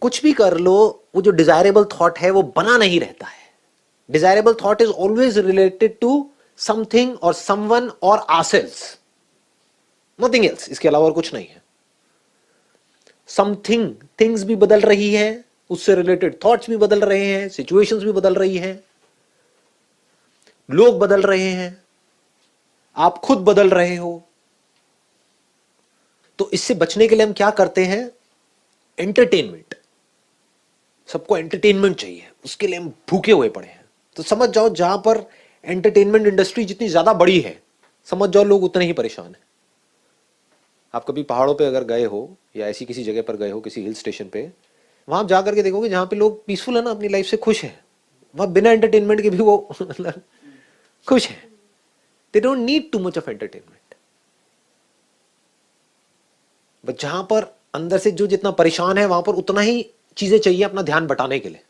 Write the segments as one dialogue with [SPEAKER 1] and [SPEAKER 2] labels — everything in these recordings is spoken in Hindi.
[SPEAKER 1] कुछ भी कर लो, वो जो डिजायरेबल थॉट है वो बना नहीं रहता है। Desirable thought is always related to something और समवन और आवरसेल्व्स, नथिंग एल्स, इसके अलावा और कुछ नहीं है। समथिंग, थिंग्स भी बदल रही है, उससे रिलेटेड थॉट्स भी बदल रहे हैं, सिचुएशंस भी बदल रही हैं, लोग बदल रहे हैं, आप खुद बदल रहे हो। तो इससे बचने के लिए हम क्या करते हैं? एंटरटेनमेंट। सबको एंटरटेनमेंट चाहिए, उसके लिए हम भूखे हुए पड़े हैं। तो समझ जाओ, जहां पर एंटरटेनमेंट इंडस्ट्री जितनी ज्यादा बड़ी है, समझ जाओ लोग उतने ही परेशान हैं। आप कभी पहाड़ों पे अगर गए हो या ऐसी किसी जगह पर गए हो, किसी हिल स्टेशन पे, वहां जाकर के देखोगे जहां पे लोग पीसफुल है ना, अपनी लाइफ से खुश है, वहां बिना एंटरटेनमेंट के भी वो खुश है। They don't need too much of entertainment. But जहां पर अंदर से जो जितना परेशान है, वहां पर उतना ही चीजें चाहिए अपना ध्यान बटाने के लिए,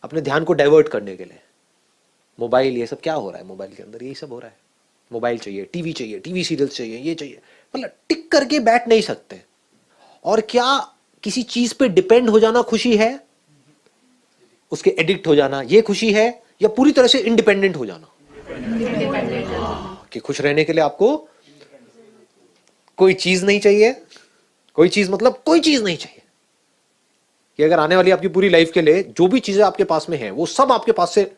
[SPEAKER 1] अपने ध्यान को डाइवर्ट करने के लिए। मोबाइल, ये सब क्या हो रहा है मोबाइल के अंदर? यही सब हो रहा है। मोबाइल चाहिए, टीवी सीरियल्स चाहिए, ये चाहिए, मतलब टिक करके बैठ नहीं सकते। और क्या किसी चीज पे डिपेंड हो जाना खुशी है? उसके एडिक्ट हो जाना ये खुशी है? या पूरी तरह से इंडिपेंडेंट हो जाना? कि खुश रहने के लिए आपको कोई चीज नहीं चाहिए। कोई चीज मतलब कोई चीज नहीं चाहिए, कि अगर आने वाली आपकी पूरी लाइफ के लिए जो भी चीजें आपके पास में हैं, वो सब आपके पास से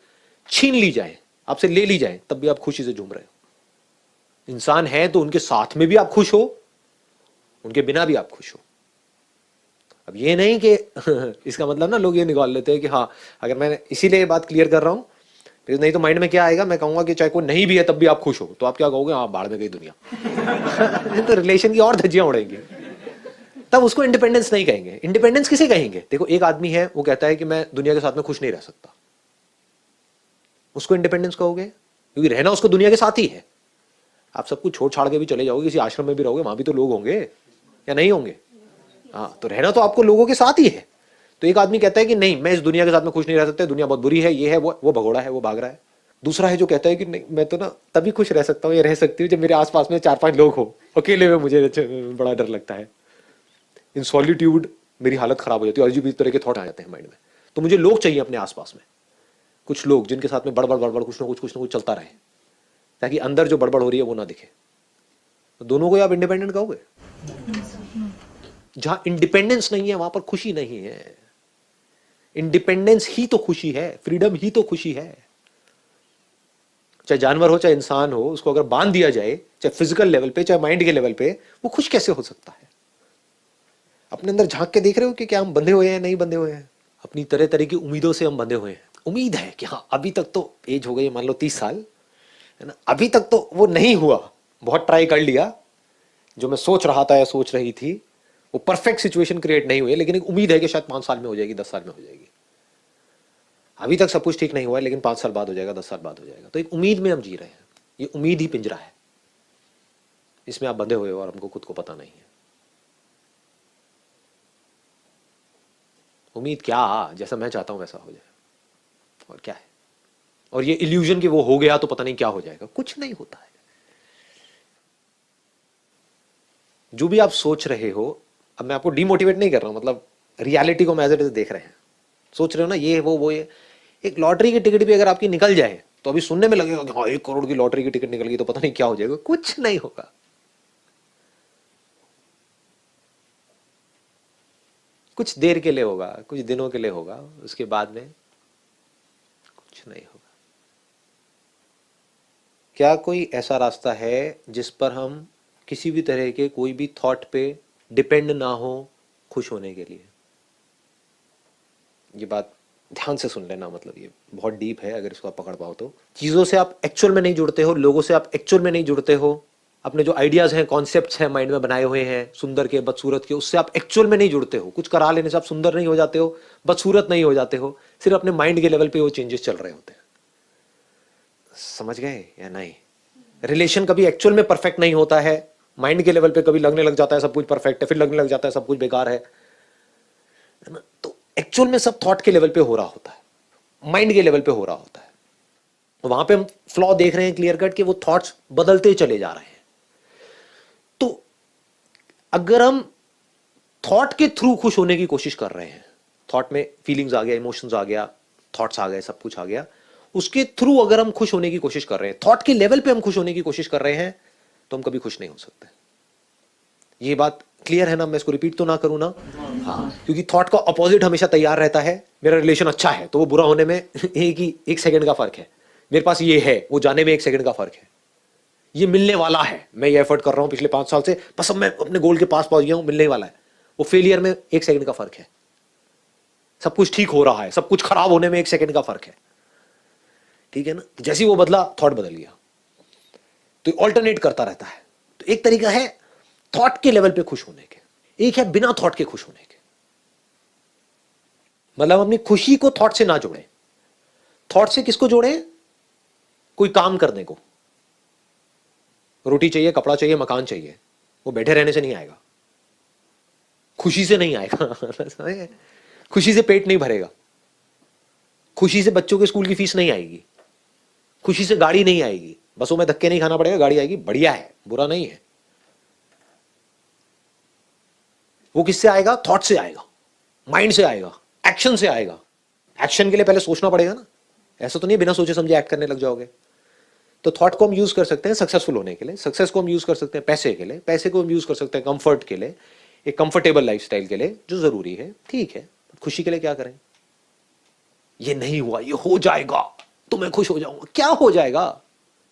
[SPEAKER 1] छीन ली जाए, आपसे ले ली जाए, तब भी आप खुशी से झूम रहे हो। इंसान है तो उनके साथ में भी आप खुश हो, उनके बिना भी आप खुश हो। अब ये नहीं कि इसका मतलब ना लोग ये निकाल लेते हैं कि हाँ, अगर मैं इसीलिए ये बात क्लियर कर रहा हूं, फिर नहीं तो माइंड में क्या आएगा, मैं कहूंगा कि चाहे कोई नहीं भी है तब भी आप खुश हो, तो आप क्या कहोगे? हाँ, बाढ़ में गई दुनिया। तो रिलेशन की और धज्जियां उड़ेंगी। तब उसको इंडिपेंडेंस नहीं कहेंगे। इंडिपेंडेंस किसे कहेंगे? देखो, एक आदमी है वो कहता है कि मैं दुनिया के साथ में खुश नहीं रह सकता, उसको इंडिपेंडेंस कहोगे? क्योंकि रहना उसको दुनिया के साथ ही है। आप सब कुछ छोड़ छाड़ के भी चले जाओगे, किसी आश्रम में भी रहोगे, वहां भी तो लोग होंगे या नहीं होंगे? हाँ, तो रहना तो आपको लोगों के साथ ही है। तो एक आदमी कहता है कि नहीं, मैं इस दुनिया के साथ में खुश नहीं रह सकता, दुनिया बहुत बुरी है, ये है, वो भगोड़ा है, वो भाग रहा है। दूसरा है जो कहता है कि नहीं, मैं तो ना तभी खुश रह सकता हूँ या रह सकती हूँ जब मेरे आसपास में 4-5 लोग हो, अकेले में मुझे बड़ा डर लगता है, इन सॉलिट्यूड मेरी हालत खराब हो जाती है, अजीब तरह के थॉट आ जाते हैं माइंड में। तो मुझे लोग चाहिए अपने आसपास में, कुछ लोग जिनके साथ में बड़बड़ बड़बड़ कुछ ना कुछ चलता रहे, ताकि अंदर जो बड़बड़ हो रही है वो ना दिखे। तो दोनों को आप इंडिपेंडेंट कहोगे? जहां इंडिपेंडेंस नहीं है वहां पर खुशी नहीं है। इंडिपेंडेंस ही तो खुशी है, फ्रीडम ही तो खुशी है। चाहे जानवर हो, चाहे इंसान हो, उसको अगर बांध दिया जाए, चाहे फिजिकल लेवल पे, चाहे माइंड के लेवल पे, वो खुश कैसे हो सकता है? अपने अंदर झांक के देख रहे हो कि क्या हम बंधे हुए हैं? नहीं बंधे हुए हैं। अपनी तरह तरह की उम्मीदों से हम बंधे हुए हैं। उम्मीद है कि हाँ, अभी तक तो एज हो गई, मान लो 30 साल, है ना, अभी तक तो वो नहीं हुआ, बहुत ट्राई कर लिया, जो मैं सोच रहा था या सोच रही थी वो परफेक्ट सिचुएशन क्रिएट नहीं हुई है, लेकिन एक उम्मीद है कि शायद 5 साल में हो जाएगी, 10 साल में हो जाएगी। अभी तक सब कुछ ठीक नहीं हुआ है, लेकिन 5 साल बाद हो जाएगा, 10 साल बाद हो जाएगा। तो एक उम्मीद में हम जी रहे हैं। ये उम्मीद ही पिंजरा है, इसमें आप बंधे हुए हो और हमको खुद को पता नहीं है। उम्मीद क्या, जैसा मैं चाहता हूं वैसा हो जाए, और क्या है? और ये इल्यूजन कि वो हो गया तो पता नहीं क्या हो जाएगा, कुछ नहीं होता है। जो भी आप सोच रहे हो, अब मैं आपको डिमोटिवेट नहीं कर रहा हूं, मतलब रियलिटी को एज इट इज देख रहे हैं। सोच रहे हो ना, ये वो ये, एक लॉटरी की टिकट भी अगर आपकी निकल जाए तो अभी सुनने में लगेगा कि हाँ 1 करोड़ की लॉटरी की टिकट निकल गई तो पता नहीं क्या हो जाएगा। कुछ नहीं होगा। कुछ देर के लिए होगा, कुछ दिनों के लिए होगा, उसके बाद में कुछ नहीं होगा। क्या कोई ऐसा रास्ता है जिस पर हम किसी भी तरह के कोई भी थॉट पे डिपेंड ना हो खुश होने के लिए? ये बात ध्यान से सुन लेना, मतलब ये बहुत डीप है, अगर इसको आप पकड़ पाओ तो। चीजों से आप एक्चुअल में नहीं जुड़ते हो, लोगों से आप एक्चुअल में नहीं जुड़ते हो, अपने जो आइडियाज हैं, कॉन्सेप्ट्स हैं माइंड में बनाए हुए हैं, सुंदर के बदसूरत के, उससे आप एक्चुअल में नहीं जुड़ते हो। कुछ करा लेने से आप सुंदर नहीं हो जाते हो, बदसूरत नहीं हो जाते हो, सिर्फ अपने माइंड के लेवल पे वो चेंजेस चल रहे होते हैं। समझ गए या नहीं? रिलेशन कभी एक्चुअल में परफेक्ट नहीं होता है। माइंड के लेवल पे कभी लगने लग जाता है सब कुछ परफेक्ट है, फिर लगने लग जाता है सब कुछ बेकार है ना? तो एक्चुअल में सब थॉट के लेवल पे हो रहा होता है, माइंड के लेवल पे हो रहा होता है। वहां पे हम फ्लॉ देख रहे हैं क्लियर कट कि वो थॉट्स बदलते चले जा रहे हैं। तो अगर हम थॉट के थ्रू खुश होने की कोशिश कर रहे हैं, थॉट में फीलिंग्स आ गया, इमोशंस आ गया, थॉट्स आ गए, सब कुछ आ गया, उसके थ्रू अगर हम खुश होने की कोशिश कर रहे हैं, थॉट के लेवल पे हम खुश होने की कोशिश कर रहे हैं, तो हम कभी खुश नहीं हो सकते। ये बात क्लियर है ना? मैं इसको रिपीट तो ना करूं ना? हाँ, क्योंकि थॉट का अपोजिट हमेशा तैयार रहता है। मेरा रिलेशन अच्छा है तो वो बुरा होने में एक सेकंड का फर्क है। मेरे पास ये है, वो जाने में 1 सेकंड का फर्क है। ये मिलने वाला है, मैं ये एफर्ट कर रहा हूं पिछले 5 साल से, बस अब मैं अपने गोल के पास पहुंच गया हूं, मिलने वाला है। वो फेलियर में 1 सेकंड का फर्क है। सब कुछ ठीक हो रहा है, सब कुछ खराब होने में 1 सेकंड का फर्क है। ठीक है ना? जैसे ही वो बदला, थॉट बदल गया। तो ऑल्टरनेट करता रहता है। तो एक तरीका है थॉट के लेवल पे खुश होने के, एक है बिना थॉट के खुश होने के। मतलब अपनी खुशी को थॉट से ना जोड़े। थॉट से किसको जोड़े? कोई काम करने को। रोटी चाहिए, कपड़ा चाहिए, मकान चाहिए, वो बैठे रहने से नहीं आएगा, खुशी से नहीं आएगा। खुशी से पेट नहीं भरेगा, खुशी से बच्चों के स्कूल की फीस नहीं आएगी, खुशी से गाड़ी नहीं आएगी, बसों में धक्के नहीं खाना पड़ेगा, गाड़ी आएगी, बढ़िया है, बुरा नहीं है। वो किससे आएगा? थॉट से आएगा, माइंड से आएगा, एक्शन से आएगा। एक्शन के लिए पहले सोचना पड़ेगा ना, ऐसा तो नहीं बिना सोचे समझे एक्ट करने लग जाओगे। तो थॉट को हम यूज कर सकते हैं सक्सेसफुल होने के लिए, सक्सेस को हम यूज कर सकते हैं पैसे के लिए, पैसे को हम यूज कर सकते हैं कंफर्ट के लिए, एक कंफर्टेबल लाइफस्टाइल के लिए जो जरूरी है। ठीक है, खुशी के लिए क्या करें? ये नहीं हुआ, ये हो जाएगा तो मैं खुश हो जाऊंगा। क्या हो जाएगा?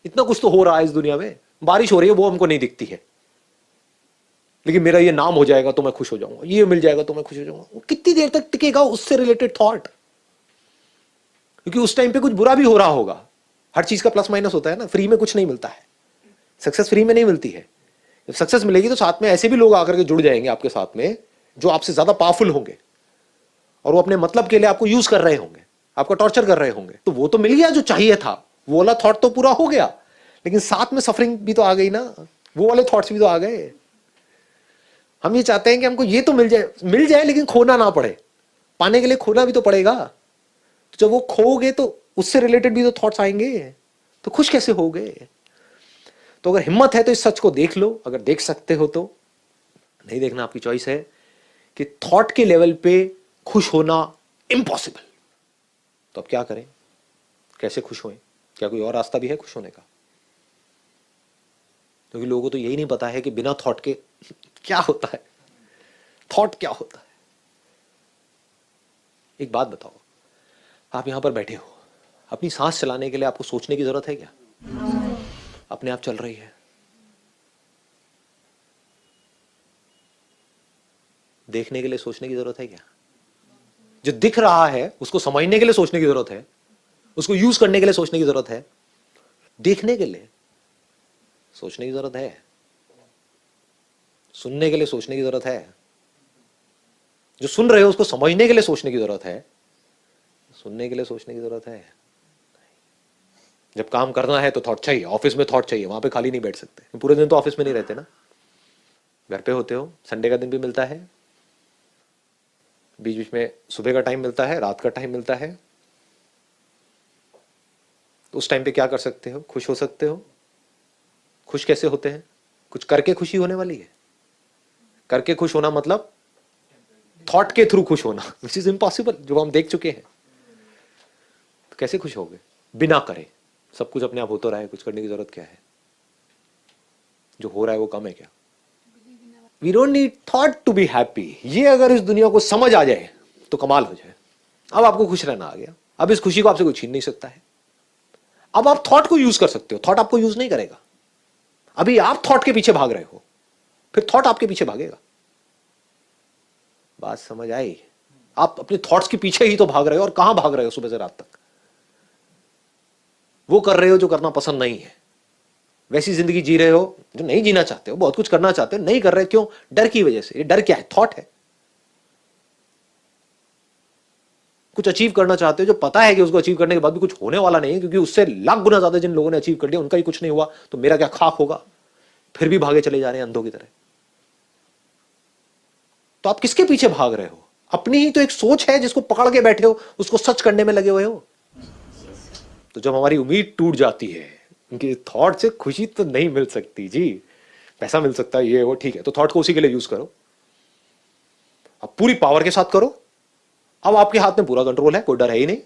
[SPEAKER 1] इतना कुछ तो हो रहा है इस दुनिया में। बारिश हो रही है, वो हमको नहीं दिखती है, लेकिन मेरा ये नाम हो जाएगा तो मैं खुश हो जाऊंगा, ये मिल जाएगा तो मैं खुश हो जाऊंगा। वो कितनी देर तक टिकेगा उससे रिलेटेड थॉट? क्योंकि उस टाइम पे कुछ बुरा भी हो रहा होगा। हर चीज का प्लस माइनस होता है ना, फ्री में कुछ नहीं मिलता है। सक्सेस फ्री में नहीं मिलती है। जब सक्सेस मिलेगी तो साथ में ऐसे भी लोग आकर के जुड़ जाएंगे आपके साथ में जो आपसे ज्यादा पावरफुल होंगे, और वो अपने मतलब के लिए आपको यूज कर रहे होंगे, आपको टॉर्चर कर रहे होंगे। तो वो तो मिल गया जो चाहिए था, वो वाला थॉट तो पूरा हो गया, लेकिन साथ में सफरिंग भी तो आ गई ना, वो वाले थॉट्स भी तो आ गए। हम ये चाहते हैं कि हमको ये तो मिल जाए लेकिन खोना ना पड़े। पाने के लिए खोना भी तो पड़ेगा। तो जब वो खोगे तो उससे रिलेटेड भी तो थॉट्स आएंगे, तो खुश कैसे होगे? तो अगर हिम्मत है तो इस सच को देख लो, अगर देख सकते हो तो। नहीं देखना आपकी चॉइस है कि थॉट के लेवल पे खुश होना इम्पॉसिबल। तो अब क्या करें? कैसे खुश हों? क्या कोई और रास्ता भी है खुश होने का? क्योंकि लोगों को तो यही नहीं पता है कि बिना थॉट के क्या होता है, थॉट क्या होता है। एक बात बताओ, आप यहां पर बैठे हो, अपनी सांस चलाने के लिए आपको सोचने की जरूरत है क्या? अपने आप चल रही है। देखने के लिए सोचने की जरूरत है क्या? जो दिख रहा है उसको समझने के लिए सोचने की जरूरत है, उसको यूज करने के लिए सोचने की जरूरत है। देखने के लिए सोचने की जरूरत है, सुनने के लिए सोचने की जरूरत है, जो सुन रहे हो उसको समझने के लिए सोचने की जरूरत है, सुनने के लिए सोचने की जरूरत है। जब काम करना है तो थॉट चाहिए, ऑफिस में थॉट चाहिए, वहां पे खाली नहीं बैठ सकते। पूरे दिन तो ऑफिस में नहीं रहते ना, घर पे होते हो, संडे का दिन भी मिलता है, बीच बीच में सुबह का टाइम मिलता है, रात का टाइम मिलता है। तो उस टाइम पे क्या कर सकते हो? खुश हो सकते हो। खुश कैसे होते हैं? कुछ करके खुशी होने वाली है। करके खुश होना मतलब थॉट के थ्रू खुश होना, विच इज इम्पॉसिबल, जो हम देख चुके हैं। तो कैसे खुश होगे बिना करे? सब कुछ अपने आप हो तो रहा है, कुछ करने की जरूरत क्या है? जो हो रहा है वो कम है क्या? We don't need thought to be happy. ये अगर इस दुनिया को समझ आ जाए तो कमाल हो जाए। अब आपको खुश रहना आ गया, अब इस खुशी को आपसे कोई छीन नहीं सकता है। अब आप थॉट को यूज कर सकते हो, थॉट आपको यूज नहीं करेगा। अभी आप थॉट के पीछे भाग रहे हो, फिर थॉट आपके पीछे भागेगा। बात समझ आई? आप अपने थॉट्स के पीछे ही तो भाग रहे हो, और कहां भाग रहे हो सुबह से रात तक? वो कर रहे हो जो करना पसंद नहीं है, वैसी जिंदगी जी रहे हो जो नहीं जीना चाहते हो, बहुत कुछ करना चाहते हो, नहीं कर रहे। क्यों? डर की वजह से। ये डर क्या है? थॉट है। कुछ अचीव करना चाहते हो जो पता है कि उसको अचीव करने के बाद भी कुछ होने वाला नहीं है, क्योंकि उससे लाख गुना ज्यादा जिन लोगों ने अचीव कर लिया उनका ही कुछ नहीं हुआ, तो मेरा क्या खाक होगा? फिर भी भागे चले जा रहे हैं अंधों की तरह। तो आप किसके पीछे भाग रहे हो? अपनी ही तो एक सोच है जिसको पकड़ के बैठे हो, उसको सच करने में लगे हुए हो। तो जब हमारी उम्मीद टूट जाती है, उनकी थॉट से खुशी तो नहीं मिल सकती जी। पैसा मिल सकता है, ये वो ठीक है, तो थॉट को उसी के लिए यूज करो। अब पूरी पावर के साथ करो, अब आपके हाथ में पूरा कंट्रोल है, कोई डर है ही नहीं।